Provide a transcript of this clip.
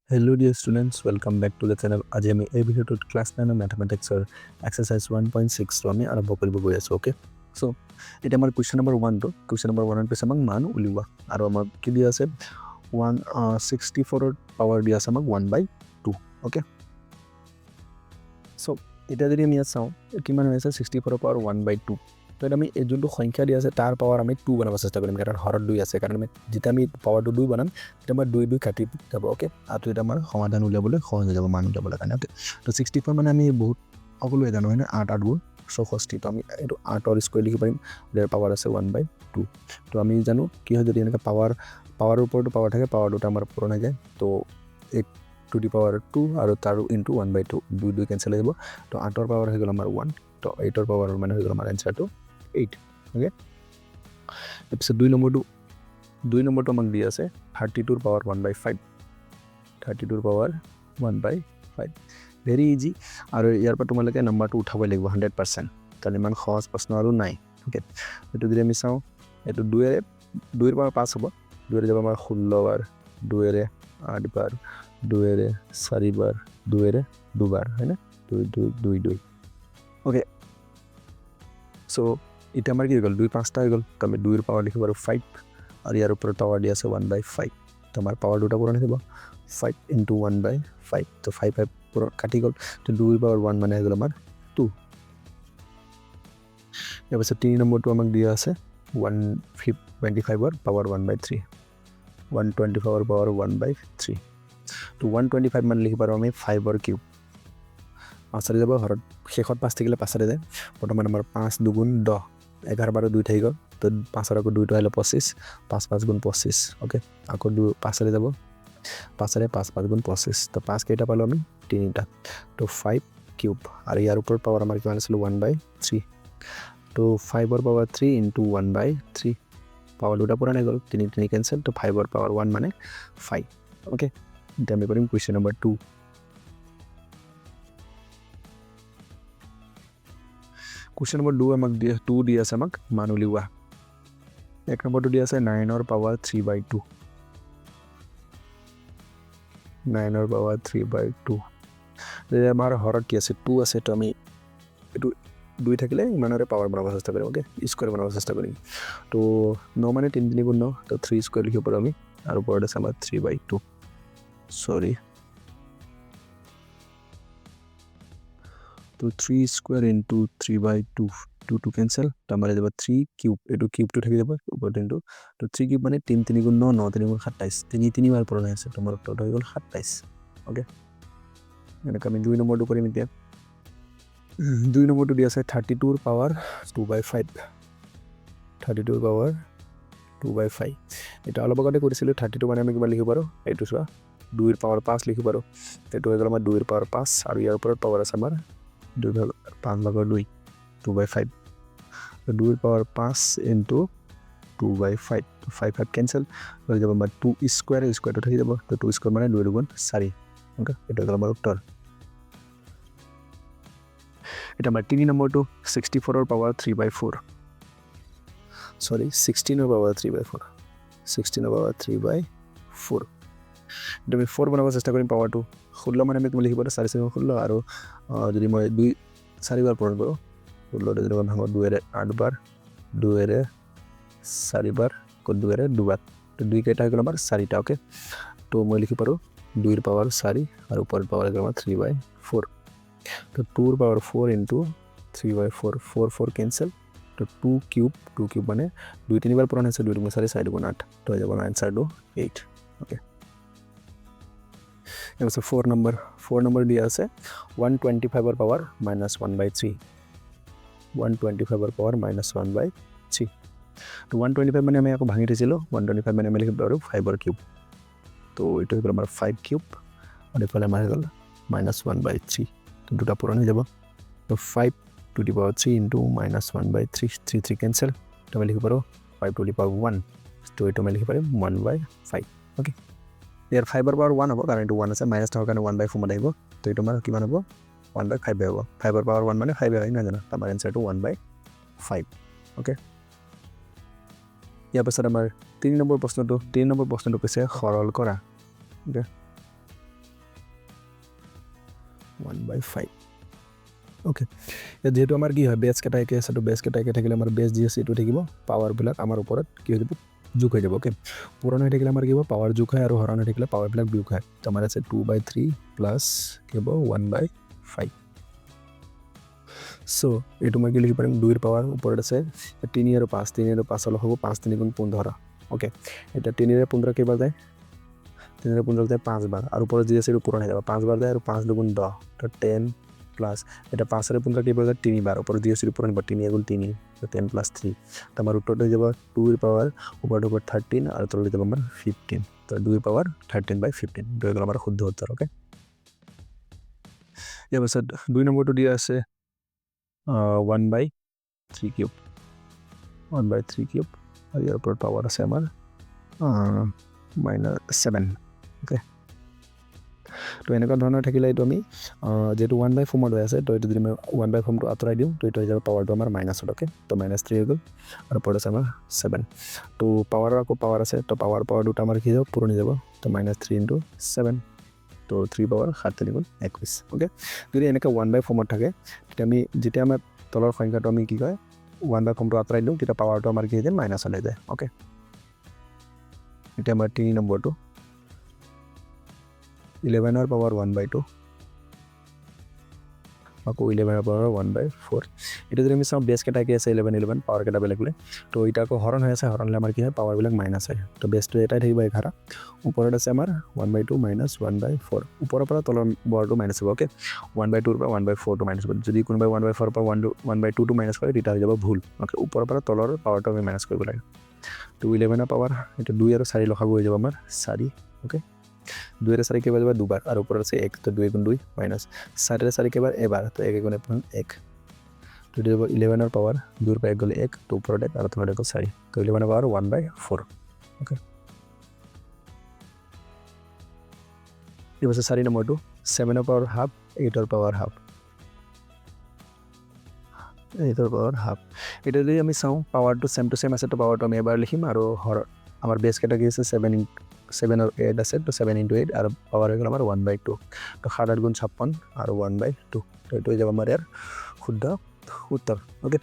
Hello dear students, welcome back to the channel. আজি আমি এই ভিডিওটোত ক্লাস 9 ম্যাথমেটিক্সৰ এক্সাৰসাইজ 1.6 টো আমি আৰম্ভ কৰিব গৈ আছো ওকে সো এটা আমাৰ কোৱেশ্চন নম্বৰ 1 টো কোৱেশ্চন নম্বৰ 1 ৰ পিছে আমাক মান উলিওৱা আৰু আমাক কি দিয়া আছে 164 ৰ পাৱাৰ দিয়া আছে আমাক 1/2 ওকে সো এটা যদি আমি চাওঁ কিমান হৈ আছে 64 ৰ পাৱাৰ 1/2 তো এটা আমি এই যোনটো সংখ্যা দিয়া আছে তাৰ পাৱাৰ আমি 2 বনাব চেষ্টা কৰিম কাৰণ হৰত 2 আছে কাৰণ আমি যেতিয়া আমি পাৱাৰটো 2 বনাম তেতিয়া আমাৰ 2 কাটি যাব ওকে আৰু এটা আমাৰ সমাধান উলিয়াবলৈ সহজ হৈ যাব মান উলিয়াবলৈ কাৰণে ওকে তো 64 মানে আমি বহুত সকলোৱে জানো হয় না 8 গুণ 64 তো আমি এইটো 8 ৰ স্কয়াৰ লিখিব পাৰিম যাৰ পাৱাৰ আছে 1/2 তো আমি জানো কি হয় যদি এনেকা পাৱাৰৰ ওপৰতো পাৱাৰ থাকে পাৱাৰ দুটা আমাৰ পূৰণ হৈ যায় তো 8 to the power 2 আৰু তাৰ into 1/2 2 কেনসেল হৈ যাব তো 8 ৰ পাৱাৰ হৈ গ'ল আমাৰ 1 তো 8 ৰ পাৱাৰ মানে হৈ গ'ল আমাৰ আনসাৰটো 8 ওকে তাৰপিছত 2 নম্বৰটো আমাক দিয়া আছে 32 ৰ পাৱাৰ 1/5 32 ৰ পাৱাৰ 1/5 ভেৰি ইজি আৰু ইয়াৰ পৰা তোমালোকে নম্বৰটো উঠাবই লাগিব 100% কাৰণ ইমান সহজ প্ৰশ্ন আৰু নাই ওকে এটো যদি আমি চাওঁ এটো 2 ৰ পাৱাৰ 5 হ'ব 2 ৰ যাব আমাৰ 16 বাৰ 2 ৰ 8 বাৰ 2 ৰ 4 বাৰ 2 ৰ 2 বাৰ হয় না 2 2 2 2 ওকে সো এটা আমাৰ কি হৈ গ'ল 2 5টা হৈ গ'ল তো আমি 2 ৰ পাৱাৰ লিখিব আৰু 5 আৰু ইয়াৰ ওপৰত পাৱাৰ দিয়া আছে 1/5 তো আমাৰ পাৱাৰ দুটা পূৰণ হৈ যাব 5 into 1/5 তো 5 পূৰণ কাটি গ'ল তো 2 ৰ পাৱাৰ 1 মানে হৈ গ'ল আমাৰ 2 ইয়াৰ পিছত 3 নম্বৰটো আমাক দিয়া আছে 125 ৰ পাৱাৰ 1/3 125 ৰ পাৱাৰ 1/3 তো 125 মানে লিখিব আৰু আমি 5 ৰ কিউব 5 যাব হৰত শেষত 5 থাকিলে 5 যায় বৰ্তমান আমাৰ 5 2 10 11 বাৰ 2 থাকি গ'ল তো 5 ৰ আকৌ 2 আহিলে 25 5 5 গুণ 25 ওকে আকৌ 2 5 যাব 5 ৰে 5 5 গুণ 25 তো 5 কেইটা পালো আমি 3টা তো 5 কিউব আৰু ইয়াৰ ওপৰত পাৱাৰ আমাৰ কিমান আছিল 1/3 তো 5 ৰ পাৱাৰ 3 into 1/3 পাৱাৰ দুটা পূৰণ হৈ গ'ল 3 3 কেনসেল তো 5 ৰ পাৱাৰ 1 মানে 5 ওকে এতিয়া আমি কৰিম কোৱেশ্চন নম্বৰ 2 কোৱেশ্চন নম্বৰ 2 আমাক দিয়া 2 দিয়া আছে আমাক মান উলিওৱা এক নম্বৰটো দিয়া আছে 9 ৰ পাৱাৰ 3/2 9 ৰ পাৱাৰ 3/2 যে আমাৰ হৰত কি আছে 2 আছে তো আমি এটো 2 থাকিলে ইমানৰে পাৱাৰ বনাব চেষ্টা কৰিম ওকে স্কয়াৰ বনাব চেষ্টা কৰিম তো 9 মানে 3 3 গুণ 9 তো 3 স্কয়াৰ লিখিব পাৰো আমি আৰু ওপৰত আছে আমাৰ 3/2 সৰি তো 3 স্কয়াৰ into 3/2 2 2 কেনসেল তো আমাৰ যাব 3 কিউব এটো কিউবটো থাকি যাব ওপৰত ইনটু তো 3 কিউব মানে 3 3 গুণ 9 9 3 গুণ 27 3 3 বাৰ পূৰণ হৈছে তোমাৰ উত্তৰটো হৈ গ'ল 27 ওকে এনেকৈ আমি 2 নম্বৰটো কৰিম এতিয়া 2 নম্বৰটো দিয়া আছে 32 ৰ পাৱাৰ 2/5 32 ৰ পাৱাৰ 2/5 এটা অলপ আগতে কৰিছিলো 32 মানে আমি কিমান লিখিব পাৰো এইটো চোৱা 2 ৰ পাৱাৰ 5 লিখিব পাৰো এটো হৈ গ'ল আমাৰ 2 ৰ পাৱাৰ 5 আৰু ইয়াৰ ওপৰত পাৱাৰ আছে আমাৰ 5/2 2/5 তো 2 ৰ পাৱাৰ 5 into 2/5 5 5 কেনসেল হৈ যাব আমাৰ 2 স্কয়াৰ স্কয়াৰটো থাকি যাব তো 2 স্কয়াৰ মানে 2 গুণ 4 ওকে এটা হ'ল আমাৰ উত্তৰ এটা আমাৰ 3 নম্বৰটো 64 ৰ পাৱাৰ 3/4 সৰি 16 ৰ পাৱাৰ 3/4 16 ৰ পাৱাৰ 3/4 এটা আমি 4 বনাব চেষ্টা কৰিম পাৱাৰটো 16 মানে আমি তুমি লিখিব 4 4 16 আৰু যদি মই 2 4 বাৰ পূৰণ কৰো 16 যদি মই ভাঙো 2 ৰে 8 বাৰ 2 ৰে 4 বাৰ 2 ৰে 2 বাৰ তো 2 কেইটা হৈ গ'ল আমাৰ 4টা ওকে তো মই লিখি পাৰো 2 ৰ পাৱাৰ 4 আৰু ওপৰৰ পাৱাৰ হৈ গ'ল 3/4 তো 2 ৰ পাৱাৰ 4 into 3/4 4 4 কেনসেল তো 2 কিউব মানে 2 3 বাৰ পূৰণ হৈছে 2 গুণ 4 4 গুণ 8 তো হৈ যাব আনসাৰটো 8 ওকে এবাৰ 4 নম্বৰ দিয়া আছে 125 ৰ পাৱাৰ -1/3 125 ৰ পাৱাৰ -1/3 তো 125 মানে আমি আকৌ ভাঙি দিছিলো 125 মানে আমি লিখিব পাৰো 5 ৰ কিউব তো এটো হৈ গ'ল আমাৰ 5 কিউব আৰু এফালে আমাৰ হৈ গ'ল -1/3 তো দুটা পূৰণ হৈ যাব তো 5 to the power 3 into -1/3 3 3 cancel তো আমি লিখিব পাৰো 5 to the power 1 তো এটো আমি লিখিব পাৰিম 1/5 ওকে ইয়াৰ 5 ৰ পাৱাৰ 1 হ'ব কাৰণ এটো 1 আছে মাইনাস থকাৰ কাৰণে 1/4 মান আহিব তো এটো আমাৰ কিমান হ'ব 1/5 হ'ব 5 ৰ পাৱাৰ 1 মানে 5 হয় না জানা আমাৰ আনসাৰটো 1/5 ওকে ইয়াৰ পাছত আমাৰ 3 নম্বৰ প্ৰশ্নটো কৈছে সৰল কৰা ওকে 1/5 ওকে যেহেতু আমাৰ কি হয় বেছ কেইটা একে আছে তো বেছ কেইটা একে থাকিলে আমাৰ বেছ যি আছে এইটো থাকিব পাৱাৰবিলাক আমাৰ ওপৰত কি হৈ যাব যোগ হৈ যাব ওকে পূৰণ হৈ থাকিলে আমাৰ কি হ'ব পাৱাৰ যোগ হয় আৰু হৰণ হৈ থাকিলে পাৱাৰবিলাক বিয়োগ হয় তো আমাৰ আছে 2/3 প্লাছ কি হ'ব 1/5 সো এইটো মই কি লিখিব পাৰিম 2 ৰ পাৱাৰ ওপৰত আছে 3 আৰু 5 3 আৰু 5 অলপ হ'ব 5 3 গুণ 15 ওকে এটা 3 ৰে 15 কেইবাৰ যায় 3 ৰে 15 যায় 5 বাৰ আৰু ওপৰত যি আছে এইটো পূৰণ হৈ যাব 5 বাৰ যায় আৰু 5 দুগুণ 10 তো 10 প্লাস এটা 5 ৰে 15 কেইবাৰ যায় 3 বাৰ ওপৰত যি আছে পূৰণ হ'ব 3 গুণ 3 তো 10 প্লাস 3 তো আমাৰ উত্তৰটো হৈ যাব 2 ৰ পাৱাৰ ওপৰত 13 আৰু তললৈ যাব আমাৰ 15 তো 2 ৰ পাৱাৰ 13/15 দুই গ'ল আমাৰ শুদ্ধ উত্তৰ ওকে ইয়াৰ পাছত 2 নম্বৰটো দিয়া আছে 1/3 কিউব 1/3 কিউব আৰু ইয়াৰ ওপৰত পাৱাৰ আছে আমাৰ -7 ওকে তো এনেকুৱা ধৰণৰ থাকিলে এইটো আমি যেহেতু 1/4 মত হৈ আছে তো এইটো যদি মই 1/4 টো আঁতৰাই দিওঁ তো এইটো হৈ যাব পাৱাৰটো আমাৰ মাইনাছত ওকে তো -3 হৈ গ'ল আৰু ওপৰত আছে আমাৰ 7 তো পাৱাৰৰ আকৌ পাৱাৰ আছে তো পাৱাৰ দুটা আমাৰ কি যাব পূৰণ হৈ যাব তো -3 × 7 তো 3 পাৱাৰ 7 3 গুণ 21 ওকে যদি এনেকৈ 1/4 মত থাকে তেতিয়া আমি যেতিয়া আমাৰ তলৰ সংখ্যাটো আমি কি কয় 1/4 টো আঁতৰাই দিওঁ তেতিয়া পাৱাৰটো আমাৰ কি হৈ যায় মাইনাছত হৈ যায় ওকে এতিয়া আমাৰ 3 নম্বৰটো 11 ৰ পাৱাৰ 1/2 আকৌ 11 ৰ পাৱাৰ 1/4 এটা যদি আমি চাওঁ বেছ কেইটা কি আছে 11 পাৱাৰ কেইটা বেলেগ বেলেগ তো এটা আকৌ হৰণ হৈ আছে হৰণলে আমাৰ কি হয় পাৱাৰবিলাক মাইনাছ হয় তো বেছটো এটাই থাকিব 11 ওপৰত আছে আমাৰ 1/2 মাইনাছ 1/4 ওপৰৰ পৰা তলৰ বৰটো মাইনাছ হ'ব ওকে 1/2 ৰ পৰা 1/4 টো মাইনাছ হ'ব যদি কোনোবাই 1/4 ৰ পৰা 1/2 টো মাইনাছ কৰে তেতিয়া হৈ যাব ভুল ওকে ওপৰৰ পৰা তলৰ পাৱাৰটো আমি মাইনাছ কৰিব লাগে তো 11 ৰ পাৱাৰ এটা 2 আৰু 4 লখাব হৈ যাব আমাৰ 4 ওকে 2 रे 4 কেইবাৰ যাব দুবাৰ আৰু ওপৰত আছে 1 তো 2 গুণ 2 মাইনাছ 4 रे 4 কেইবাৰ এবাৰ তো 1 গুণ 1 তো দিব 11 ৰ পাৱাৰ 2 ৰ পৰা 1 গ'লে 1 তো ওপৰত 1 আৰু তলত 4 তো 11 ৰ পাৱাৰ 1/4 ওকে এই বছৰ 4 নম্বৰটো 7 ৰ পাৱাৰ হাফ 8 ৰ পাৱাৰ হাফ 8 ৰ পাৱাৰ হাফ এটা যদি আমি চাওঁ পাৱাৰটো সেম টু সেম আছে তো পাৱাৰটো আমি এবাৰ লিখিম আৰু আমাৰ বেছ কেইটা কি আছে 7 और 8 আছে তো 7 × 8 আৰু পাৱাৰ হৈ গ'ল আমাৰ 1/2 তো 7 8 গুণ 56 আৰু 1/2 তো এইটো হৈ যাব আমাৰ ইয়াৰ শুদ্ধ উত্তৰ ওকে